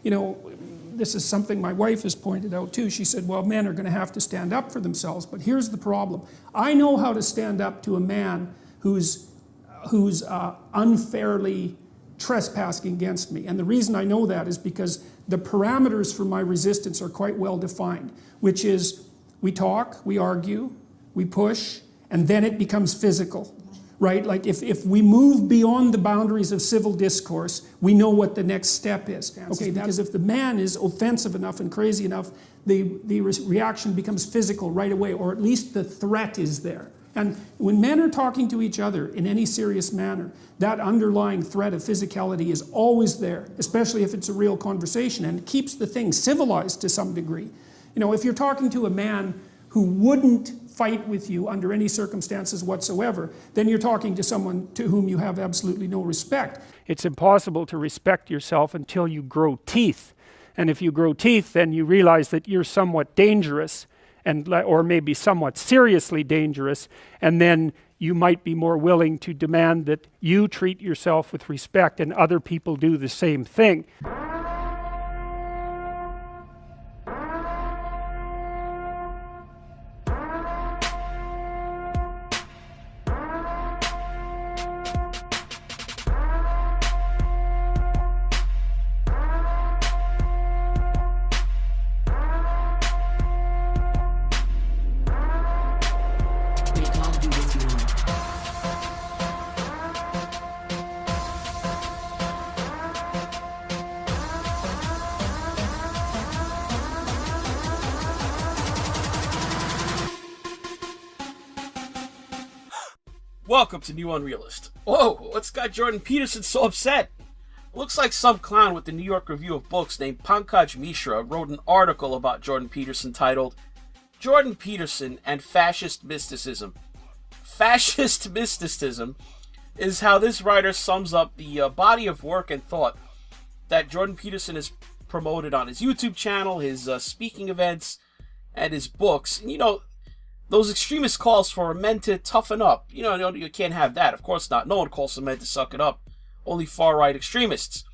this is something my wife has pointed out too. She said, well, men are going to have to stand up for themselves, but here's the problem. I know how to stand up to a man who's unfairly trespassing against me. And the reason I know that is because the parameters for my resistance are quite well defined, which is we talk, we argue, we push, and then it becomes physical, right? Like if we move beyond the boundaries of civil discourse, we know what the next step is. Okay, because if the man is offensive enough and crazy enough, the reaction becomes physical right away, or at least the threat is there. And when men are talking to each other in any serious manner, that underlying threat of physicality is always there, especially if it's a real conversation, and it keeps the thing civilized to some degree. If you're talking to a man who wouldn't fight with you under any circumstances whatsoever, then you're talking to someone to whom you have absolutely no respect. It's impossible to respect yourself until you grow teeth. And if you grow teeth, then you realize that you're somewhat dangerous, or maybe somewhat seriously dangerous, and then you might be more willing to demand that you treat yourself with respect and other people do the same thing. Welcome to New Unrealist. Whoa, what's got Jordan Peterson so upset? Looks like some clown with the New York Review of Books named Pankaj Mishra wrote an article about Jordan Peterson titled, Jordan Peterson and Fascist Mysticism. Fascist mysticism is how this writer sums up the body of work and thought that Jordan Peterson has promoted on his YouTube channel, his speaking events, and his books. And those extremist calls for men to toughen up. You can't have that. Of course not. No one calls for men to suck it up. Only far-right extremists.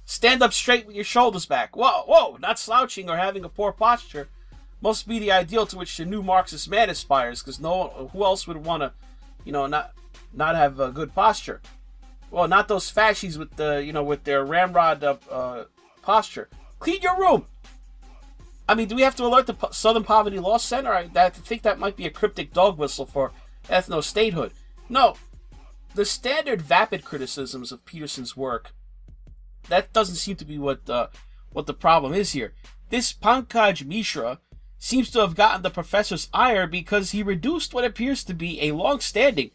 Stand up straight with your shoulders back. Whoa, not slouching or having a poor posture must be the ideal to which the new Marxist man aspires, because who else would want to, not have a good posture? Well, not those fascists with with their ramrod posture. Clean your room. I mean, do we have to alert the Southern Poverty Law Center? I think that might be a cryptic dog whistle for ethno-statehood. No, the standard vapid criticisms of Peterson's work, that doesn't seem to be what the problem is here. This Pankaj Mishra seems to have gotten the professor's ire because he reduced what appears to be a long-standing,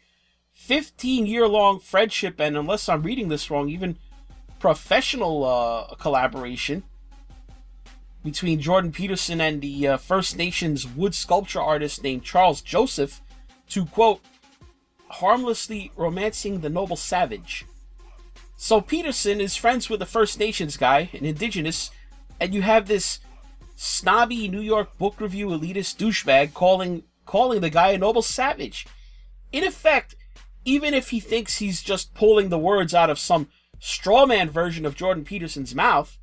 15-year-long friendship, and unless I'm reading this wrong, even professional collaboration between Jordan Peterson and the First Nations wood sculpture artist named Charles Joseph to, quote, harmlessly romancing the noble savage. So Peterson is friends with the First Nations guy, an indigenous, and you have this snobby New York Book Review elitist douchebag calling the guy a noble savage. In effect, even if he thinks he's just pulling the words out of some strawman version of Jordan Peterson's mouth,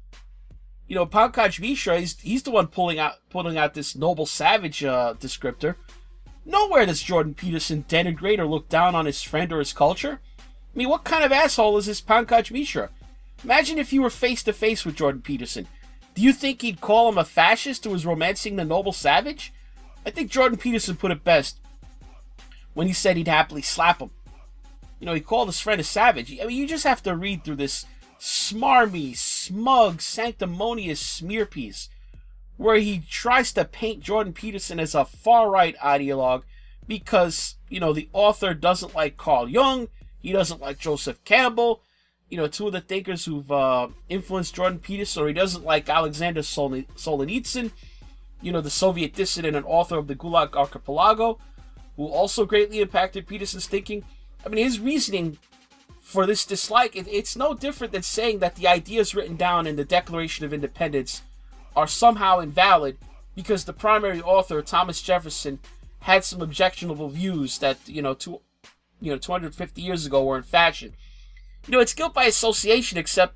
Pankaj Mishra, he's the one pulling out this noble savage descriptor. Nowhere does Jordan Peterson denigrate or look down on his friend or his culture. I mean, what kind of asshole is this Pankaj Mishra? Imagine if you were face to face with Jordan Peterson. Do you think he'd call him a fascist who was romancing the noble savage? I think Jordan Peterson put it best when he said he'd happily slap him. He called his friend a savage. I mean, you just have to read through this smarmy, smug, sanctimonious smear piece where he tries to paint Jordan Peterson as a far-right ideologue because, the author doesn't like Carl Jung, he doesn't like Joseph Campbell, two of the thinkers who've influenced Jordan Peterson, or he doesn't like Alexander Solzhenitsyn, the Soviet dissident and author of the Gulag Archipelago, who also greatly impacted Peterson's thinking. I mean, his reasoning for this dislike, it's no different than saying that the ideas written down in the Declaration of Independence are somehow invalid because the primary author, Thomas Jefferson, had some objectionable views that, 250 years ago were in fashion. It's guilt by association, except,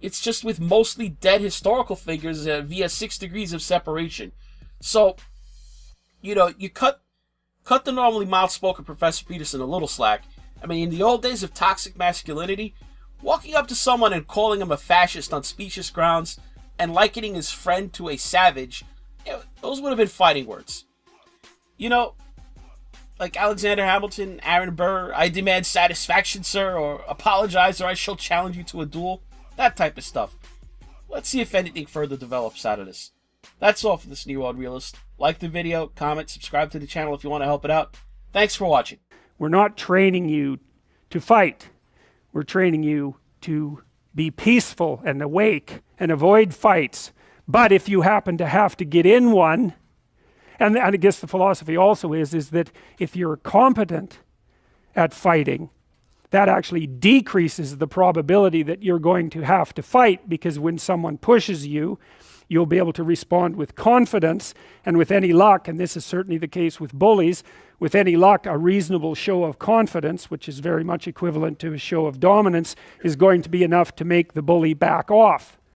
It's just with mostly dead historical figures via 6 degrees of separation. So, you know, you cut the normally mild-spoken Professor Peterson a little slack. I mean, in the old days of toxic masculinity, walking up to someone and calling him a fascist on specious grounds and likening his friend to a savage, those would have been fighting words. You know, like Alexander Hamilton, Aaron Burr, I demand satisfaction, sir, or apologize or I shall challenge you to a duel. That type of stuff. Let's see if anything further develops out of this. That's all for this New Unrealist. Like the video, comment, subscribe to the channel if you want to help it out. Thanks for watching. We're not training you to fight. We're training you to be peaceful and awake and avoid fights. But if you happen to have to get in one, and I guess the philosophy also is that if you're competent at fighting, that actually decreases the probability that you're going to have to fight, because when someone pushes you, you'll be able to respond with confidence, and with any luck, and this is certainly the case with bullies, with any luck, a reasonable show of confidence, which is very much equivalent to a show of dominance, is going to be enough to make the bully back off.